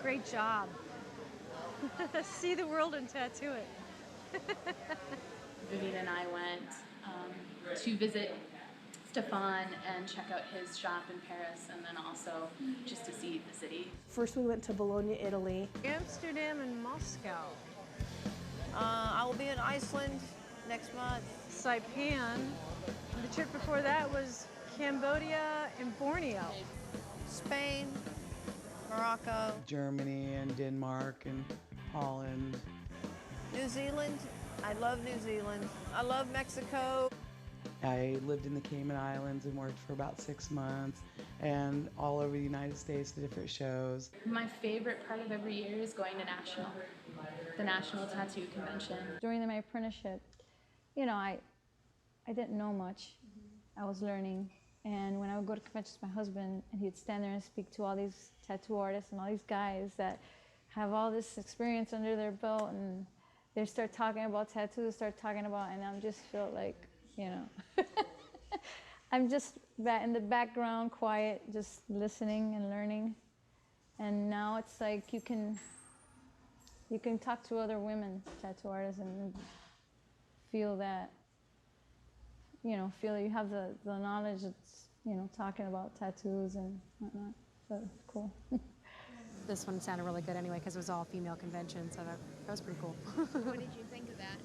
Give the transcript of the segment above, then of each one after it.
Great job. See the world and tattoo it. Vivian and I went to visit Stefan and check out his shop in Paris, and then also just to see the city. First we went to Bologna, Italy. Amsterdam and Moscow. I will be in Iceland next month. Saipan. The trip before that was Cambodia and Borneo. Spain, Morocco, Germany and Denmark and Holland. New Zealand. I love New Zealand. I love Mexico. I lived in the Cayman Islands and worked for about 6 months and all over the United States to different shows. My favorite part of every year is going to the National Tattoo Convention. During my apprenticeship, you know, I didn't know much. I was learning. And when I would go to conventions with my husband, and he'd stand there and speak to all these tattoo artists and all these guys that have all this experience under their belt, and they start talking about tattoos, and I just feel like, you know, I'm just in the background, quiet, just listening and learning. And now it's like you can talk to other women tattoo artists and feel that, you know, feel that you have the knowledge that's, you know, talking about tattoos and whatnot. So it's cool. This one sounded really good anyway because it was all female convention, so that was pretty cool. What did you think of that?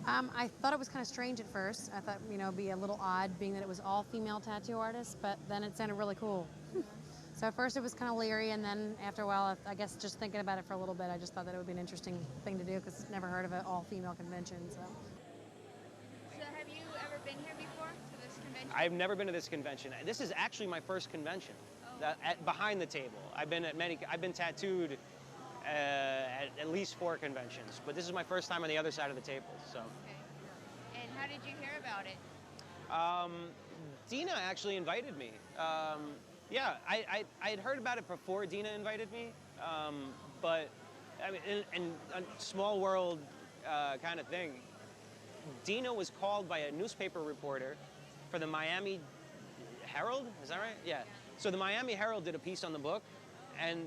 I thought it was kind of strange at first. I thought, you know, it'd be a little odd being that it was all female tattoo artists, but then it sounded really cool. So at first it was kind of leery, and then after a while, I guess just thinking about it for a little bit, I just thought that it would be an interesting thing to do because I've never heard of an all-female convention. So Have you ever been here before to this convention? I've never been to this convention. This is actually my first convention. Behind the table. I've been tattooed at least 4 conventions, but this is my first time on the other side of the table. So. Okay. And how did you hear about it? Dina actually invited me. Yeah, I had heard about it before Dina invited me, but I mean, in a small world kind of thing, Dina was called by a newspaper reporter for the Miami Herald. Is that right? Yeah. So the Miami Herald did a piece on the book, and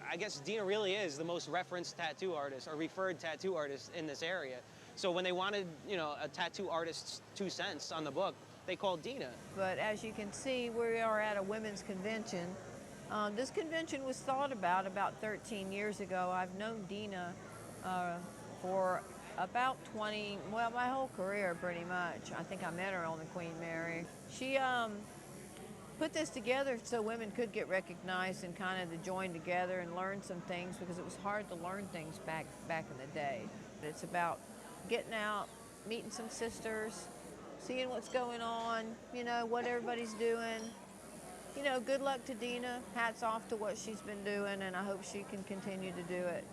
I guess Dina really is the most referenced tattoo artist or referred tattoo artist in this area. So when they wanted, you know, a tattoo artist's 2 cents on the book, they called Dina. But as you can see, we are at a women's convention. This convention was thought about 13 years ago. I've known Dina for about 20, well, my whole career pretty much. I think I met her on the Queen Mary. She put this together so women could get recognized and kind of to join together and learn some things, because it was hard to learn things back in the day. It's about getting out, meeting some sisters, seeing what's going on, you know, what everybody's doing. You know, good luck to Dina. Hats off to what she's been doing, and I hope she can continue to do it.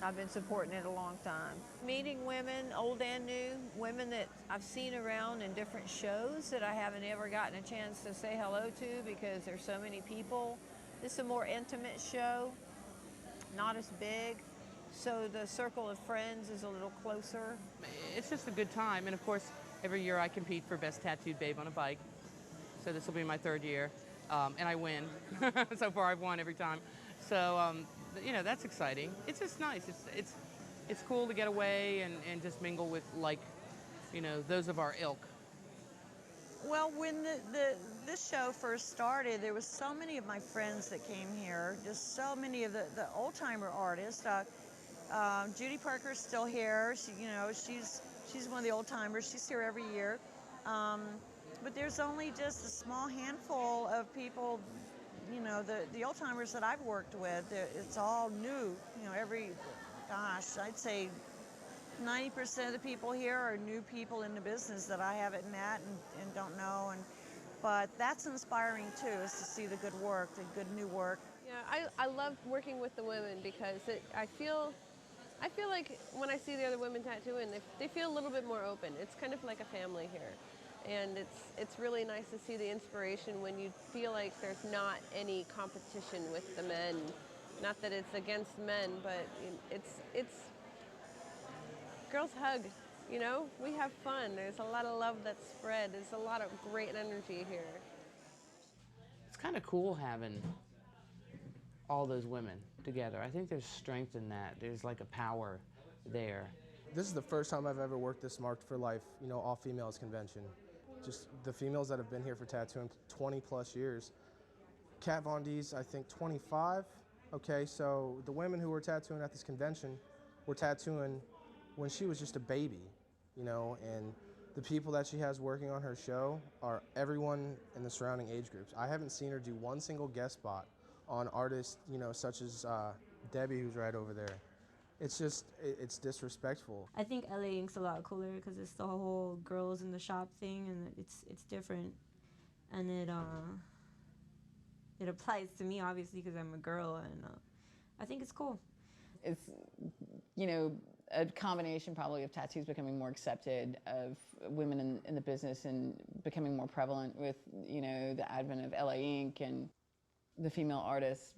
I've been supporting it a long time. Meeting women, old and new, women that I've seen around in different shows that I haven't ever gotten a chance to say hello to because there's so many people. This is a more intimate show, not as big, so the circle of friends is a little closer. It's just a good time, and of course, every year I compete for Best Tattooed Babe on a Bike, so this will be my 3rd year, and I win. So far I've won every time. So, you know, that's exciting. It's just nice. It's cool to get away and just mingle with, like, you know, those of our ilk. Well, when this show first started, there was so many of my friends that came here, just so many of the old-timer artists. Judy Parker's still here. She, you know, she's one of the old-timers. She's here every year. But there's only just a small handful of people, you know, the old-timers that I've worked with. It's all new. You know, gosh, I'd say 90% of the people here are new people in the business that I haven't met and don't know. But that's inspiring too, is to see the good work, the good new work. Yeah, I love working with the women because I feel like when I see the other women tattooing, they feel a little bit more open. It's kind of like a family here. And it's really nice to see the inspiration when you feel like there's not any competition with the men. Not that it's against men, but it's girls hug, you know? We have fun. There's a lot of love that's spread. There's a lot of great energy here. It's kind of cool having all those women together. I think there's strength in that. There's like a power there. This is the first time I've ever worked this Marked for Life, all females convention. Just the females that have been here for tattooing 20 plus years. Kat Von D's, I think 25. Okay, so the women who were tattooing at this convention were tattooing when she was just a baby, and the people that she has working on her show are everyone in the surrounding age groups. I haven't seen her do one single guest spot on artists, such as Debbie, who's right over there. It's just, it's disrespectful. I think LA Ink's a lot cooler because it's the whole girls in the shop thing, and it's different, and it applies to me obviously because I'm a girl, and I think it's cool. It's a combination probably of tattoos becoming more accepted, of women in the business and becoming more prevalent with the advent of LA Ink and the female artists,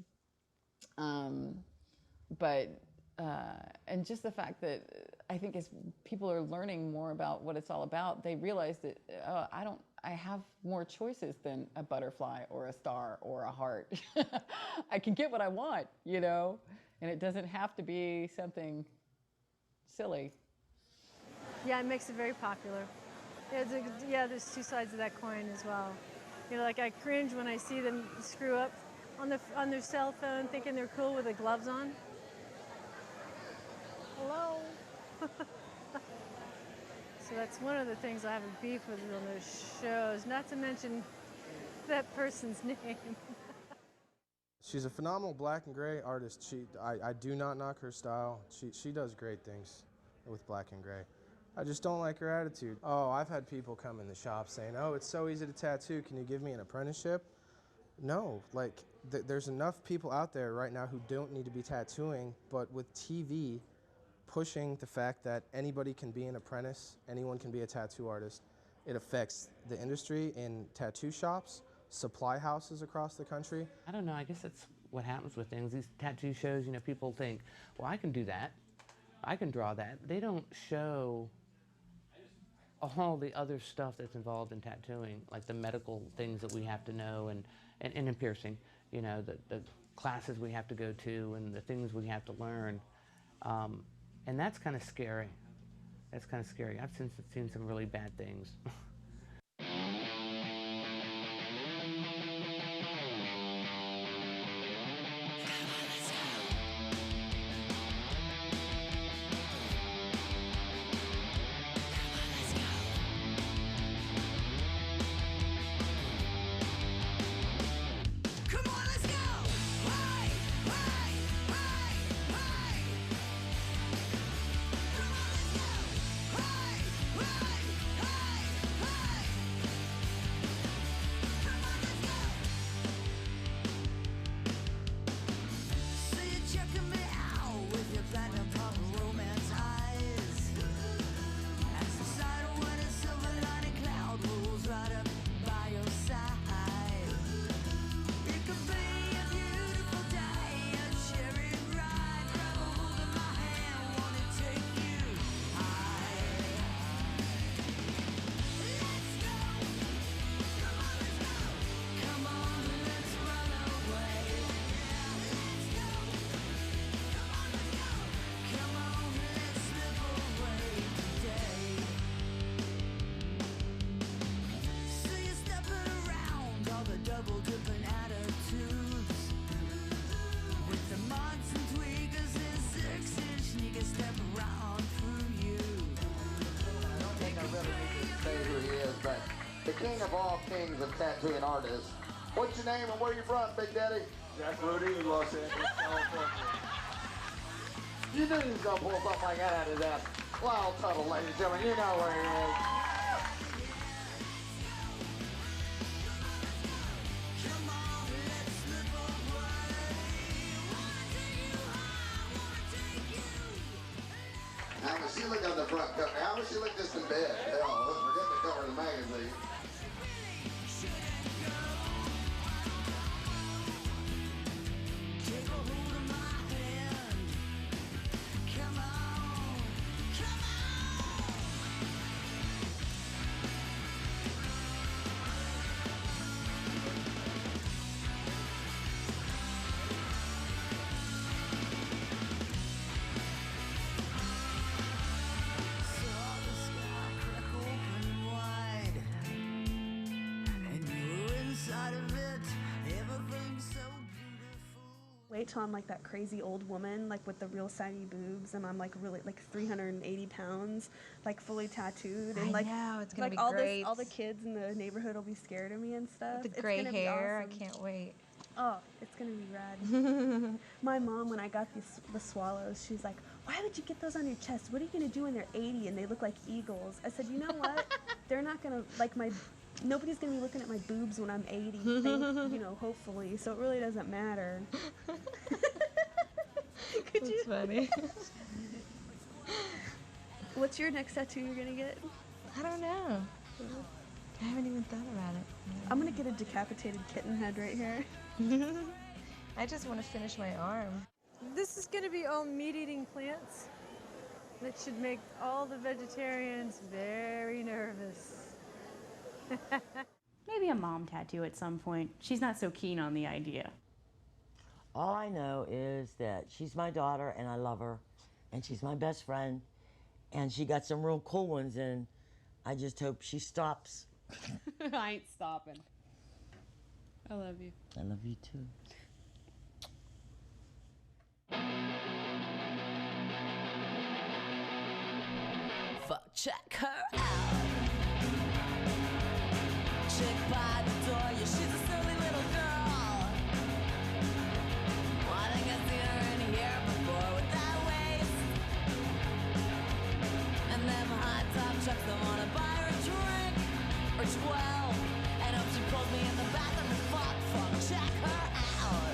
and just the fact that I think as people are learning more about what it's all about, they realize that I have more choices than a butterfly or a star or a heart. I can get what I want, and it doesn't have to be something silly. Yeah, it makes it very popular. There's two sides of that coin as well. Like I cringe when I see them screw up on their cell phone thinking they're cool with the gloves on. Hello? So that's one of the things I have a beef with on those shows, not to mention that person's name. She's a phenomenal black and gray artist. I do not knock her style. She does great things with black and gray. I just don't like her attitude. Oh, I've had people come in the shop saying, oh, it's so easy to tattoo. Can you give me an apprenticeship? No, there's enough people out there right now who don't need to be tattooing, but with TV pushing the fact that anybody can be an apprentice, anyone can be a tattoo artist, it affects the industry in tattoo shops, supply houses across the country. I don't know, I guess that's what happens with things. These tattoo shows, people think, well, I can do that. I can draw that. They don't show all the other stuff that's involved in tattooing, like the medical things that we have to know and in piercing, the classes we have to go to and the things we have to learn. And that's kind of scary. That's kind of scary. I've seen some really bad things. But the king of all kings of tattooing artists. What's your name and where you from, Big Daddy? Jack Rudy, Los Angeles, California. You knew he was going to pull something like that out of that. Lyle Tuttle, ladies and gentlemen, you know where he is. How does she look on the front cover? How does she look just in bed? Hell, let's forget the cover of the magazine. Wait till I'm like that crazy old woman, like with the real saggy boobs, and I'm like really like 380 pounds, like fully tattooed, and like know, it's gonna like be all great. all the kids in the neighborhood will be scared of me and stuff. With the It's gray gonna be hair, I awesome. can't wait. Oh, it's gonna be rad. My mom, when I got the swallows, she's like, "Why would you get those on your chest? What are you gonna do when they're 80 and they look like eagles?" I said, "You know what? They're not gonna like my. Nobody's gonna be looking at my boobs when I'm 80. You know, hopefully. So it really doesn't matter." That's funny. What's your next tattoo you're gonna get? I don't know. I haven't even thought about it. I'm gonna get a decapitated kitten head right here. I just want to finish my arm. This is going to be all meat-eating plants. That should make all the vegetarians very nervous. Maybe a mom tattoo at some point. She's not so keen on the idea. All I know is that she's my daughter and I love her, and she's my best friend, and she got some real cool ones, and I just hope she stops. I ain't stopping. I love you. I love you too. Fuck, check her out. Chick by the door, yeah, she's a silly little girl. Why think I've seen her in here before with that waist? And them high top chucks that wanna buy her a drink or 12. And hope she pulls me in the bathroom and fuck, check her out.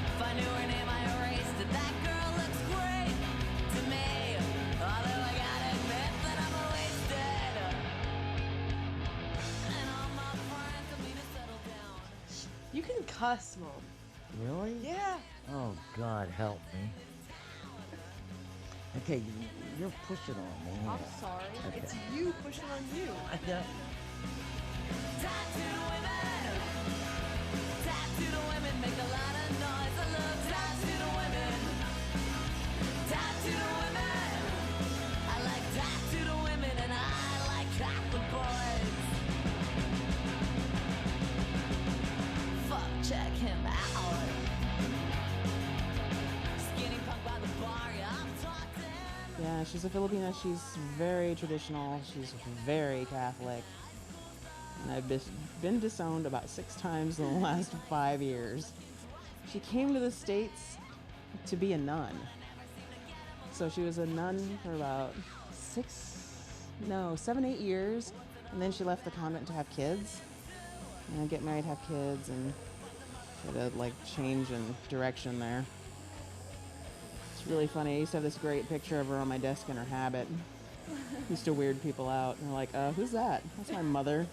If I knew her name, I erased it. That girl looks great to me. Although I gotta admit that I'm wasted. And all my friends tell me to settle down. You can cuss, Mom. Really? Yeah. Oh, God, help me. Okay, you're pushing on me. I'm sorry. Okay. It's you pushing on you. I know. Tattoo women. Tattoo women make a lot of noise. I love tattoo women. Tattoo women. I like tattoo women and I like Catholic boys. Fuck, check him out. Skinny punk by the bar, yeah, I've talked to him. Yeah, she's a Filipina. She's very traditional. She's very Catholic. And I've been disowned about 6 times in the last 5 years. She came to the States to be a nun. So she was a nun for about 7, 8 years. And then she left the convent to have kids. And get married, have kids, and had a like change in direction there. It's really funny. I used to have this great picture of her on my desk in her habit. Used to weird people out. And they're like, who's that? That's my mother.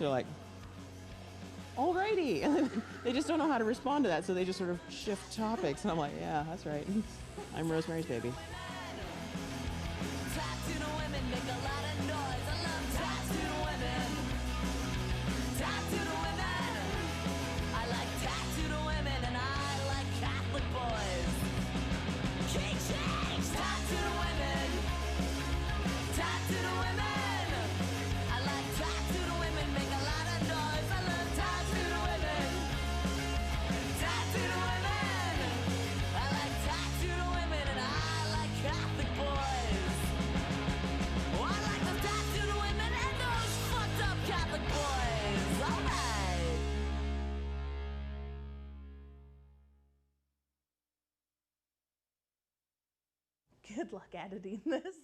They're like, alrighty. And then they just don't know how to respond to that, so they just sort of shift topics. And I'm like, yeah, that's right. I'm Rosemary's Baby. Tattooed women make a lot of noise. I love tattooed women. Tattooed women. I like tattooed women and I like Catholic boys. King James. Tattooed women. Tattooed women. I like tattooed women make a lot of noise. I love tattooed women. Tattooed women. I like tattooed women and I like Catholic boys. Oh, I like those tattooed women and those fucked up Catholic boys. All right. Good luck editing this.